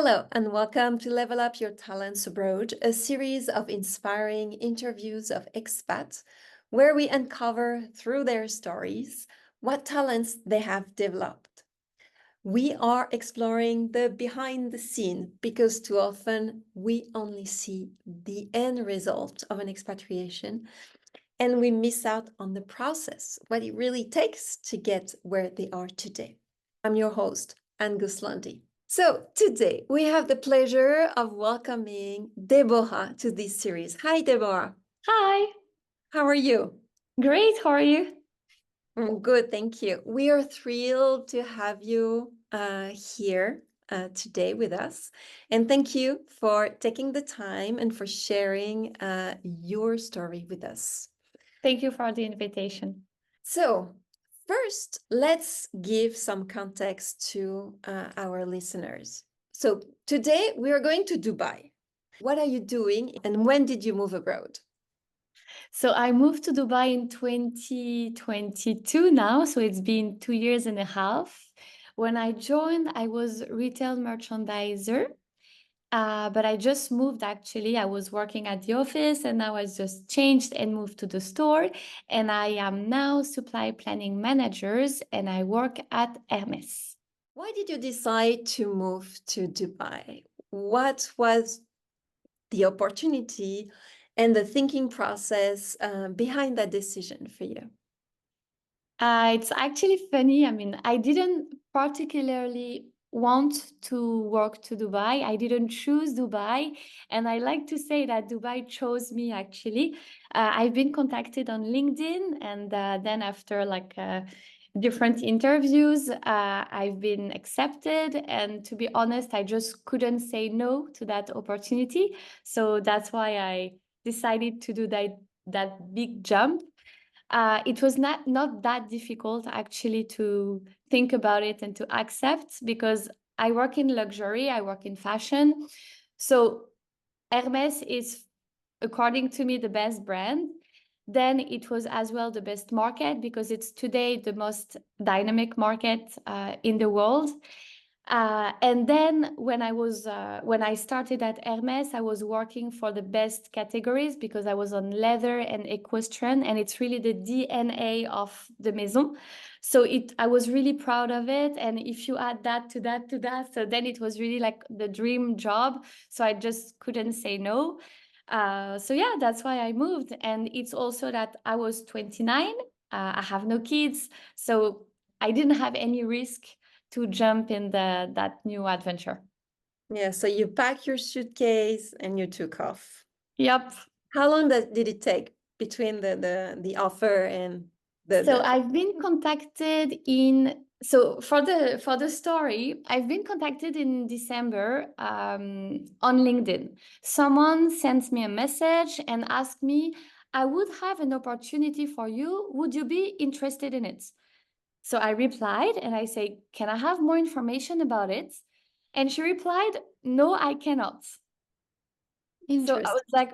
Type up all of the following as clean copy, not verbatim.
Hello, and welcome to Level Up Your Talents Abroad, a series of inspiring interviews of expats where we uncover through their stories what talents they have developed. We are exploring the behind the scene because too often we only see the end result of an expatriation and we miss out on the process, what it really takes to get where they are today. I'm your host, Angus Lundy. So today we have the pleasure of welcoming Deborah to this series. Hi, Deborah. Hi, How are you? great. How are you? Good, thank you. We are thrilled to have you here today with us. And thank you for taking the time and for sharing your story with us. Thank you for the invitation. So, first, let's give some context to our listeners. So, today we are going to Dubai. What are you doing and when did you move abroad? So I moved to Dubai in 2022 now, so it's been 2 years and a half. When I joined, I was retail merchandiser, but I just moved actually. I was working at the office and now I just changed and moved to the store. And I am now supply planning managers and I work at Hermes. Why did you decide to move to Dubai? What was the opportunity and the thinking process behind that decision for you? It's actually funny. I mean, I didn't particularly want to work to Dubai. I didn't choose Dubai. And I like to say that Dubai chose me actually. I've been contacted on LinkedIn and then after different interviews, I've been accepted. And to be honest, I just couldn't say no to that opportunity. So that's why I decided to do that big jump. It was not that difficult actually to think about it and to accept because I work in luxury, I work in fashion. So Hermes is, according to me, the best brand. Then it was as well the best market because it's today the most dynamic market in the world. And then when I started at Hermes, I was working for the best categories because I was on leather and equestrian, and it's really the DNA of the maison. So I was really proud of it. And if you add that to that to that, so then it was really like the dream job. So I just couldn't say no. So yeah, that's why I moved. And it's also that I was 29. I have no kids, so I didn't have any risk to jump in that new adventure. Yeah, so you packed your suitcase and you took off. Yep. How long did it take between the offer and So the I've been contacted in so for the story, I've been contacted in December on LinkedIn. Someone sent me a message and asked me, I would have an opportunity for you. Would you be interested in it? So I replied and I say, can I have more information about it? And she replied, no, I cannot. So I was Interesting. like,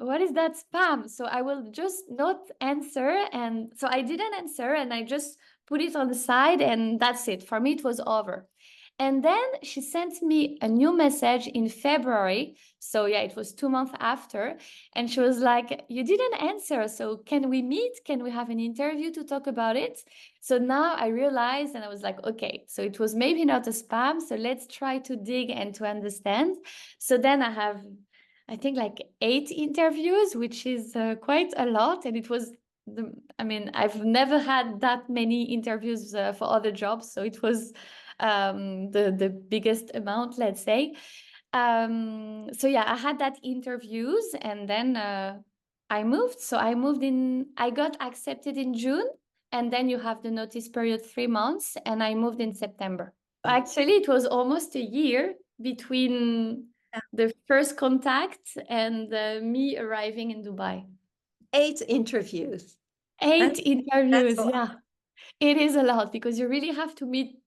what is that spam? So I will just not answer. And so I didn't answer and I just put it on the side and that's it. For me, it was over. And then she sent me a new message in February. So yeah, it was 2 months after. And she was like, you didn't answer. So can we meet? Can we have an interview to talk about it? So now I realized and I was like, okay, so it was maybe not a spam. So let's try to dig and to understand. So then I think like 8 interviews, which is quite a lot. And it was, I've never had that many interviews for other jobs. So it was the biggest amount, let's say. So yeah, I had that interviews and then I moved. So I got accepted in June. And then you have the notice period 3 months. And I moved in September. Actually, it was almost a year between the first contact and me arriving in Dubai. 8 interviews. Eight That's a interviews, lot. yeah. It is a lot because you really have to meet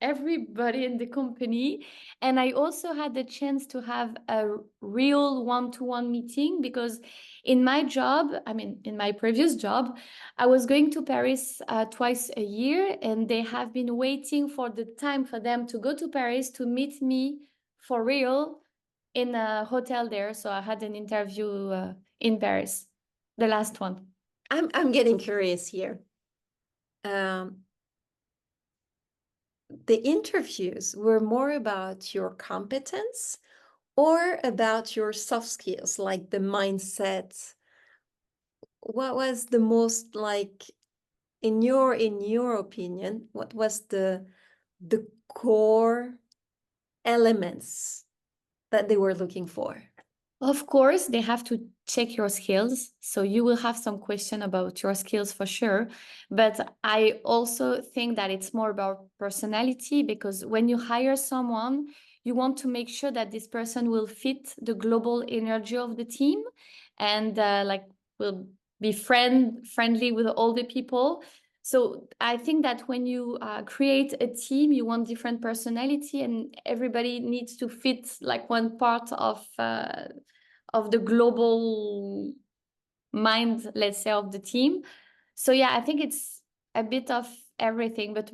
everybody in the company. And I also had the chance to have a real one-to-one meeting because in my job, in my previous job, I was going to Paris twice a year, and they have been waiting for the time for them to go to Paris to meet me for real in a hotel there. So I had an interview in Paris, the last one. I'm getting curious here. Um, the interviews were more about your competence or about your soft skills, like the mindset. What was the most like in your opinion, what was the core elements that they were looking for? Of course, they have to check your skills. So you will have some question about your skills for sure. But I also think that it's more about personality, because when you hire someone, you want to make sure that this person will fit the global energy of the team and like will be friendly with all the people. So I think that when you create a team, you want different personality, and everybody needs to fit like one part of the global mind, let's say, of the team. So yeah, I think it's a bit of everything, but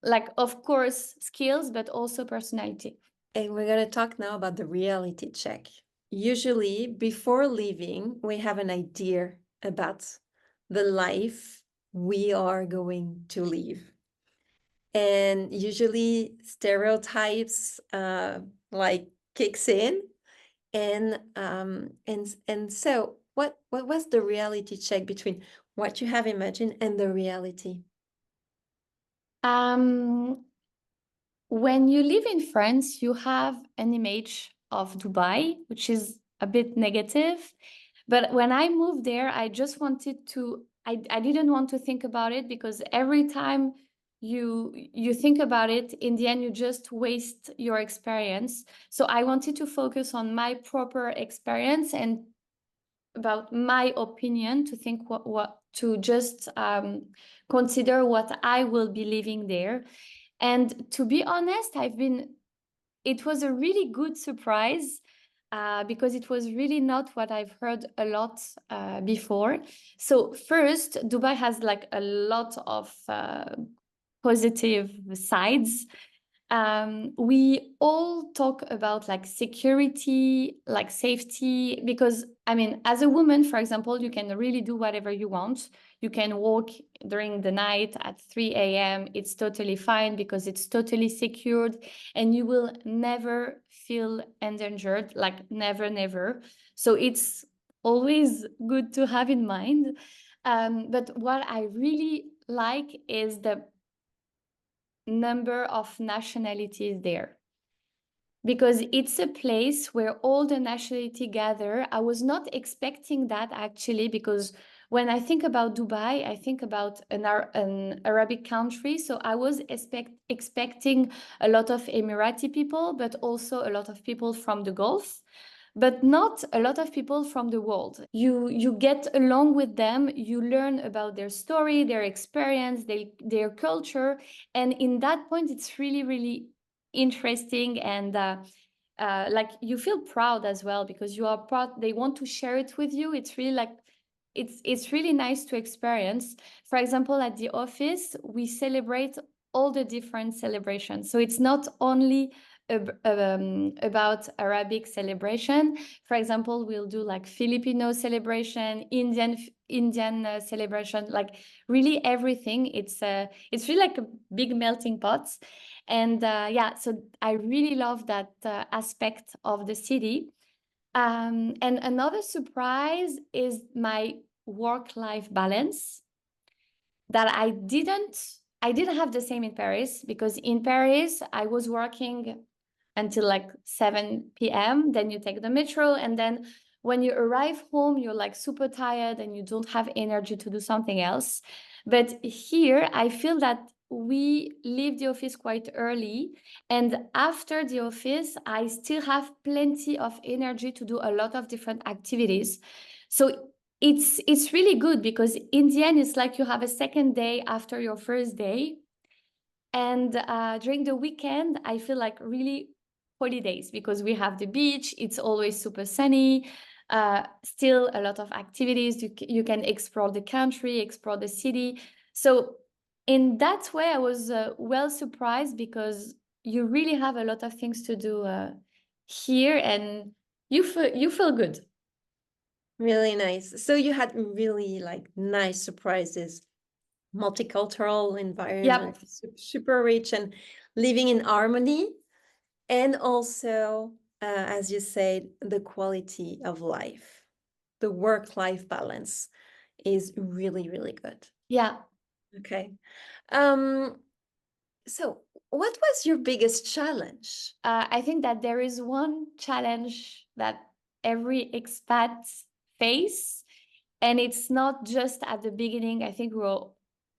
like, of course, skills, but also personality. And we're going to talk now about the reality check. Usually, before leaving, we have an idea about the life we are going to live. And usually stereotypes like kicks in. And so what was the reality check between what you have imagined and the reality? Um, when you live in France, you have an image of Dubai, which is a bit negative. But when I moved there, I just wanted to, I didn't want to think about it, because every time you think about it, in the end, you just waste your experience. So I wanted to focus on my proper experience and about my opinion, to think what to just consider what I will be living there. And to be honest, it was a really good surprise, because it was really not what I've heard a lot before. So first, Dubai has like a lot of positive sides. We all talk about like security, like safety, because I mean, as a woman, for example, you can really do whatever you want. You can walk during the night at 3 a.m. It's totally fine, because it's totally secured, and you will never feel endangered, like never, never. So it's always good to have in mind. But what I really like is the number of nationalities there, because it's a place where all the nationality gather. I was not expecting that, actually, because when I think about Dubai, I think about an Arabic country. So I was expecting a lot of Emirati people, but also a lot of people from the Gulf, but not a lot of people from the world. You get along with them, you learn about their story, their experience, their culture, and in that point, it's really, really interesting, and like you feel proud as well, because you are proud. They want to share it with you. It's really like it's really nice to experience. For example, at the office, we celebrate all the different celebrations. So it's not only about Arabic celebration. For example, we'll do like Filipino celebration, Indian celebration, like really everything. It's really like a big melting pot, and yeah. So I really love that aspect of the city. And another surprise is my work-life balance, that I didn't have the same in Paris, because in Paris I was working until like 7 p.m. Then you take the metro, and then when you arrive home, you're like super tired and you don't have energy to do something else. But here, I feel that we leave the office quite early, and after the office, I still have plenty of energy to do a lot of different activities. So it's really good, because in the end, it's like you have a second day after your first day. And during the weekend, I feel like really holidays, because we have the beach. It's always super sunny. Still a lot of activities. You can explore the country, explore the city. So in that way, I was well surprised, because you really have a lot of things to do here, and you feel good. Really nice. So you had really like nice surprises, multicultural environment, Yep. super rich and living in harmony. And also, as you said, the quality of life, the work-life balance is really, really good. Yeah. Okay. Um, so what was your biggest challenge? I think that there is one challenge that every expat face, and it's not just at the beginning. I think we're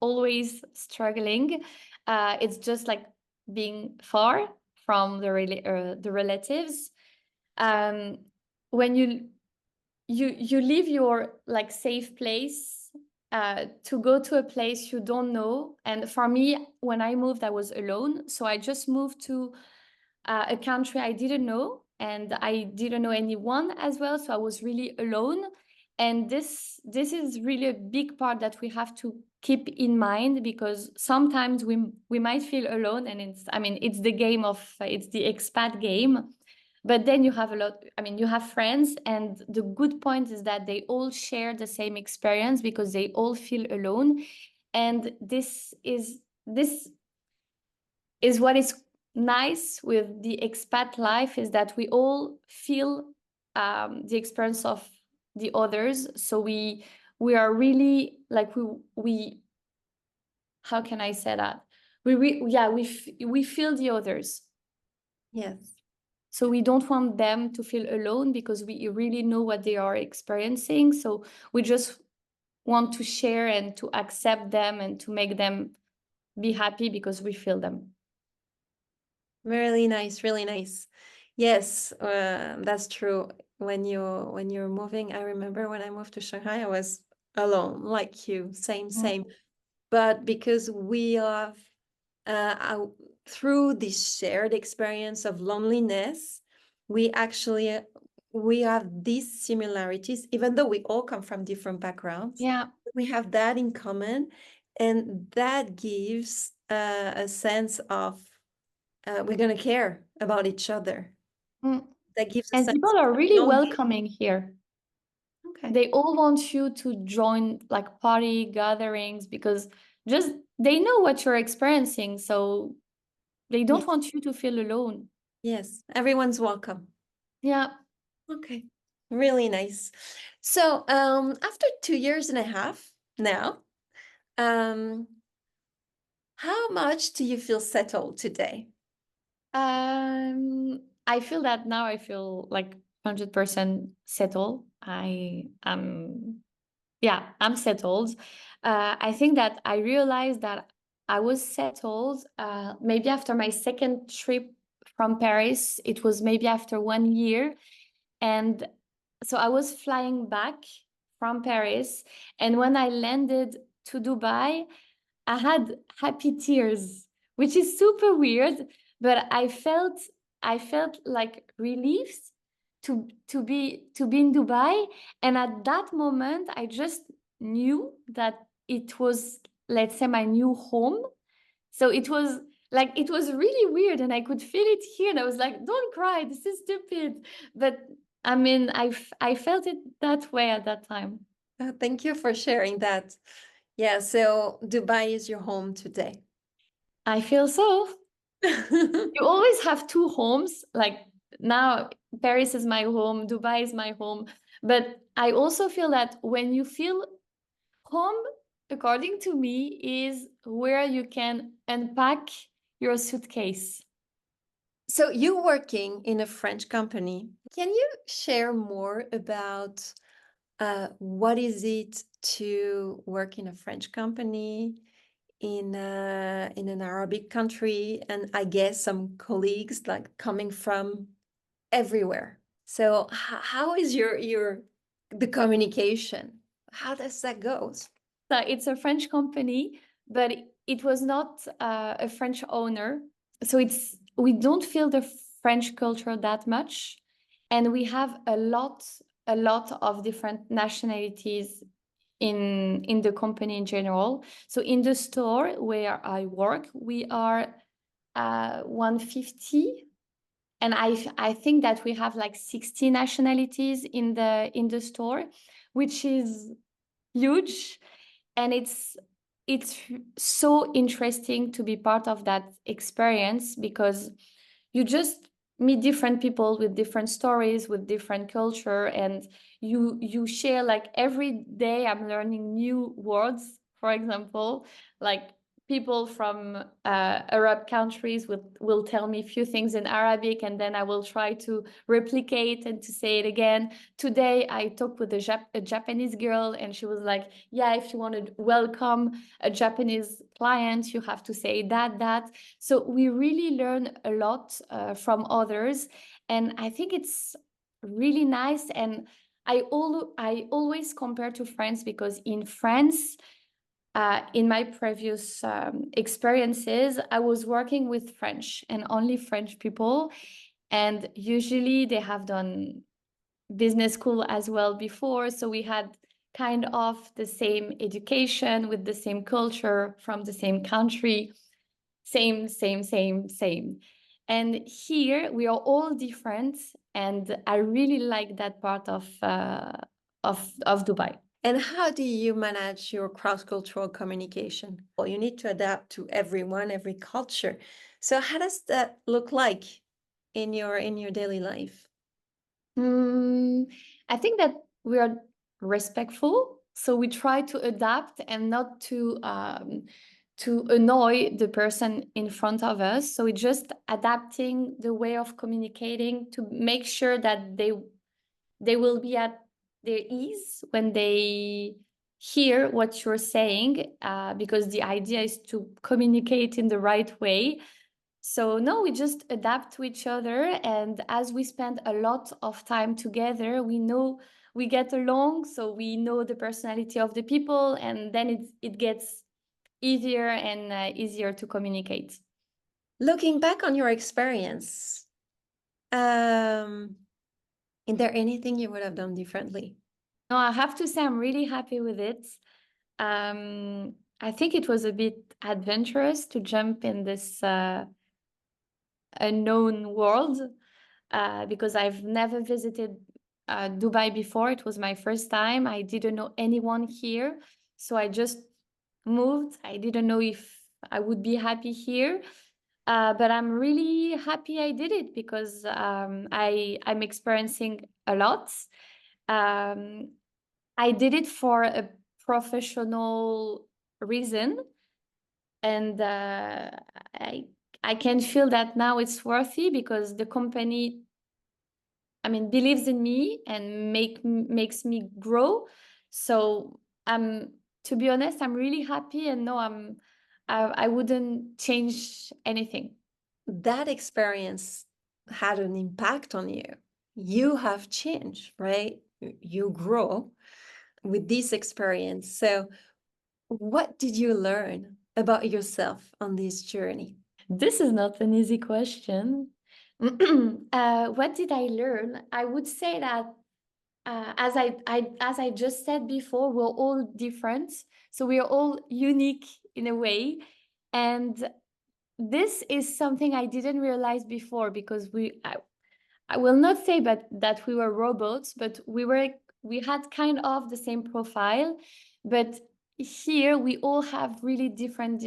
always struggling. It's just like being far from the relatives. Um, when you leave your like safe place to go to a place you don't know. And for me, when I moved, I was alone, so I just moved to a country I didn't know, and I didn't know anyone as well. So I was really alone. And this is really a big part that we have to keep in mind, because sometimes we might feel alone, and it's the game of it's the expat game. But then you have a lot, you have friends, and the good point is that they all share the same experience because they all feel alone. And this is what is nice with the expat life, is that we all feel the experience of the others. So we are really like we how can I say that, we feel the others. Yes. So we don't want them to feel alone, because we really know what they are experiencing. So we just want to share and to accept them and to make them be happy because we feel them. Really nice, really nice. Yes, that's true. When you're moving, I remember when I moved to Shanghai, I was alone, like you, same, same. But because we have through this shared experience of loneliness, we actually we have these similarities, even though we all come from different backgrounds. Yeah. We have that in common, and that gives a sense of we're going to care about each other. Mm. That gives a And sense people are of really belonging. welcoming here. Okay. They all want you to join like party gatherings, because just they know what you're experiencing. So they don't Yes. want you to feel alone. Yes. Everyone's welcome. Yeah. Okay. Really nice. So, after 2 years and a half now, um, how much do you feel settled today? I feel that now I feel like 100% settled. Yeah, I'm settled. I think that I realized that I was settled maybe after my second trip from Paris. It was maybe after 1 year. And so I was flying back from Paris. And when I landed to Dubai, I had happy tears, which is super weird, but I felt like relief to be in Dubai. And at that moment, I just knew that it was, let's say, my new home. So it was really weird, and I could feel it here. And I was like, "Don't cry, this is stupid." But I felt it that way at that time. Thank you for sharing that. Yeah, so Dubai is your home today. I feel so. You always have two homes. Like now, Paris is my home, Dubai is my home. But I also feel that when you feel home, according to me, is where you can unpack your suitcase. So you're working in a French company. Can you share more about what is it to work in a French company in an Arabic country, and I guess some colleagues like coming from everywhere. So how is your the communication? How does that go? So it's a French company, but it was not a French owner. So we don't feel the French culture that much, and we have a lot of different nationalities in the company in general. So in the store where I work, we are 150, And I think that we have like 60 nationalities in the store, which is huge. And it's so interesting to be part of that experience, because you just meet different people with different stories, with different culture, and you share, like every day I'm learning new words. For example, like people from Arab countries will tell me a few things in Arabic, and then I will try to replicate and to say it again. Today I talked with a Japanese girl, and she was like, yeah, if you want to welcome a Japanese client, you have to say that. So we really learn a lot from others, and I think it's really nice. And I always compare to France, because in France, in my previous experiences, I was working with French and only French people. And usually they have done business school as well before. So we had kind of the same education with the same culture from the same country, same. And here we are all different. And I really like that part of Dubai. And how do you manage your cross-cultural communication? Well, you need to adapt to everyone, every culture. So how does that look like in your daily life? I think that we are respectful, so we try to adapt and not to annoy the person in front of us. So we're just adapting the way of communicating to make sure that they will be at their ease when they hear what you're saying, because the idea is to communicate in the right way. So no, we just adapt to each other, and as we spend a lot of time together, we know we get along, so we know the personality of the people, and then it gets easier and easier to communicate. Looking back on your experience, is there anything you would have done differently? No, I have to say I'm really happy with it. I think it was a bit adventurous to jump in this unknown world, because I've never visited Dubai before. It was my first time. I didn't know anyone here. So I just moved. I didn't know if I would be happy here. But I'm really happy I did it, because I'm experiencing a lot. Um, I did it for a professional reason, and I I can feel that now it's worthy, because the company, I mean, believes in me and makes me grow. So to be honest, I'm really happy, and no, I wouldn't change anything. That experience had an impact on you. You have changed, right? You grow with this experience. So, what did you learn about yourself on this journey? This is not an easy question. What did I learn? I would say that as I just said before, we're all different, so we are all unique in a way, and this is something I didn't realize before, because I will not say but that we were robots, but we had kind of the same profile, but here we all have really different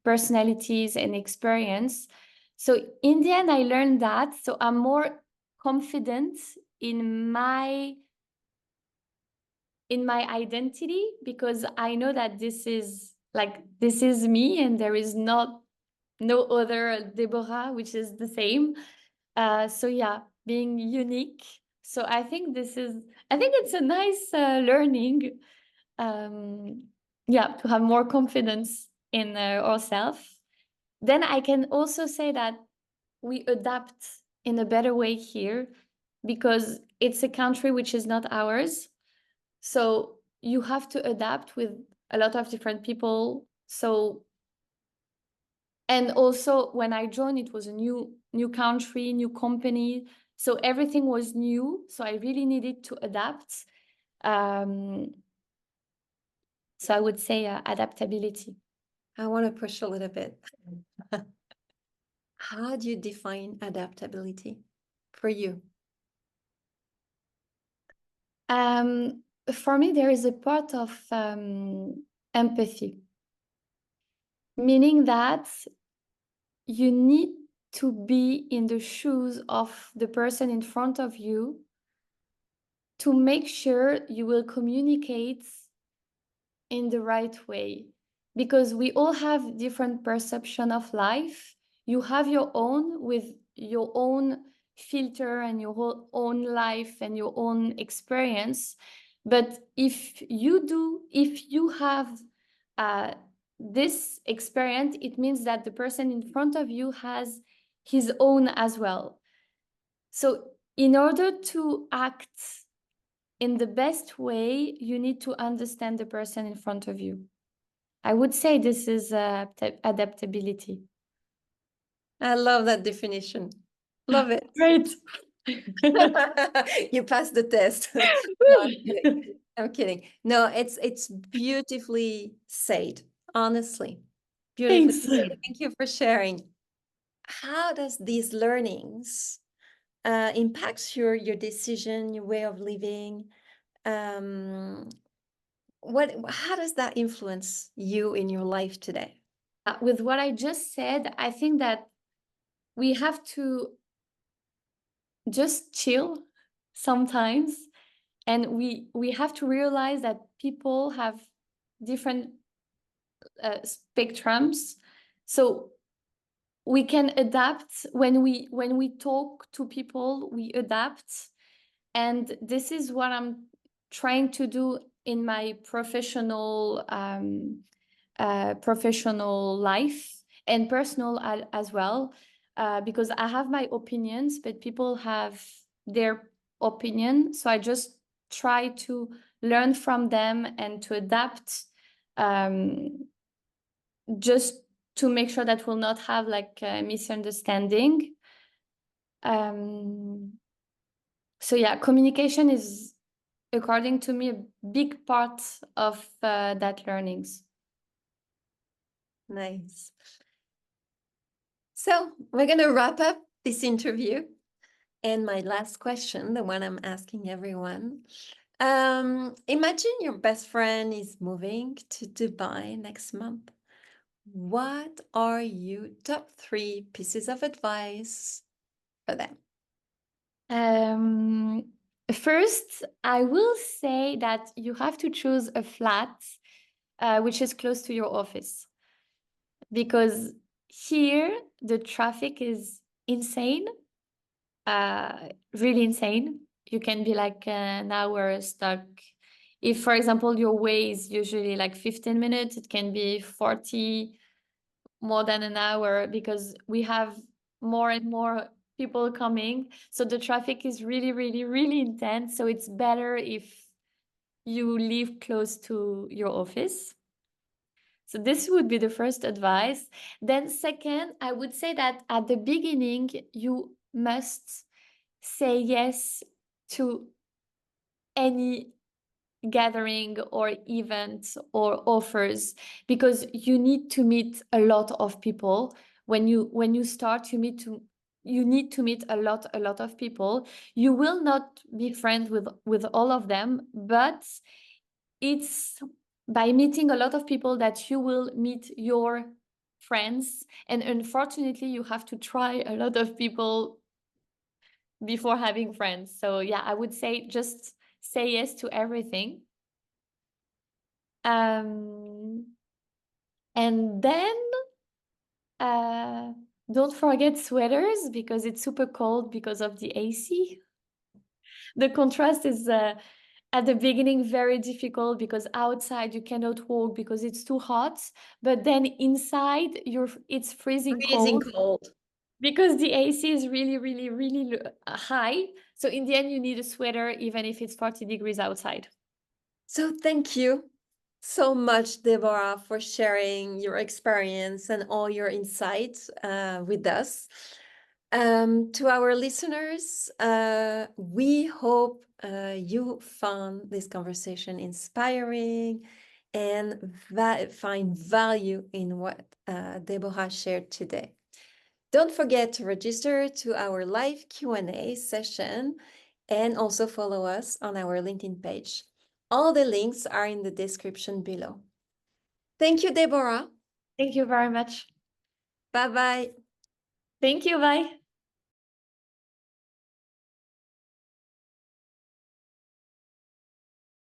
personalities and experience. So in the end, I learned that. So I'm more confident in my identity, because I know that this is me, and there is no other Deborah which is the same. So yeah, being unique. So I think it's a nice learning. Um, yeah, to have more confidence in ourselves. Then I can also say that we adapt in a better way here, because it's a country which is not ours. So you have to adapt with a lot of different people. So, and also when I joined, it was a new country, new company. So everything was new. So I really needed to adapt. Um, so I would say adaptability. I want to push a little bit. How do you define adaptability for you? For me, there is a part of empathy, meaning that you need to be in the shoes of the person in front of you to make sure you will communicate in the right way, because we all have different perception of life. You have your own with your own filter and your own life and your own experience. But if you have uh, this experience, it means that the person in front of you has his own as well. So in order to act in the best way, you need to understand the person in front of you. I would say this is adaptability. I love that definition. Love it. Great. You passed the test. No, I'm kidding. I'm kidding. No, it's beautifully said, honestly. Beautifully Thanks. said. Thank you for sharing. How does these learnings impacts your decision, your way of living? Um, how does that influence you in your life today? With what I just said, I think that we have to just chill sometimes, and we have to realize that people have different spectrums. So we can adapt when we talk to people, we adapt. And this is what I'm trying to do in my professional life and personal as well, because I have my opinions, but people have their opinion. So I just try to learn from them and to adapt, um, just to make sure that we'll not have like a misunderstanding. So yeah, communication is, according to me, a big part of that learnings. Nice. So we're going to wrap up this interview. And my last question, the one I'm asking everyone. Imagine your best friend is moving to Dubai next month. What are your top 3 pieces of advice for them? First, I will say that you have to choose a flat which is close to your office, because here the traffic is insane, really insane. You can be like an hour stuck. If, for example, your way is usually like 15 minutes, it can be 40, more than an hour, because we have more and more people coming. So the traffic is really, really, really intense. So it's better if you live close to your office. So this would be the first advice. Then second, I would say that at the beginning, you must say yes to any gathering or event or offers, because you need to meet a lot of people. When you start, you need to meet a lot of people. You will not be friends with all of them, but it's by meeting a lot of people that you will meet your friends. And unfortunately, you have to try a lot of people before having friends. So yeah, I would say just say yes to everything. Um, and then uh, don't forget sweaters, because it's super cold because of the AC. The contrast is at the beginning very difficult, because outside you cannot walk because it's too hot, but then inside it's freezing Freezing cold cold. because the AC is really, really, really high. So in the end, you need a sweater even if it's 40 degrees outside. So thank you so much, Deborah, for sharing your experience and all your insights with us. To our listeners, we hope you found this conversation inspiring and find value in what Deborah shared today. Don't forget to register to our live Q&A session and also follow us on our LinkedIn page. All the links are in the description below. Thank you, Deborah. Thank you very much. Bye-bye. Thank you. Bye.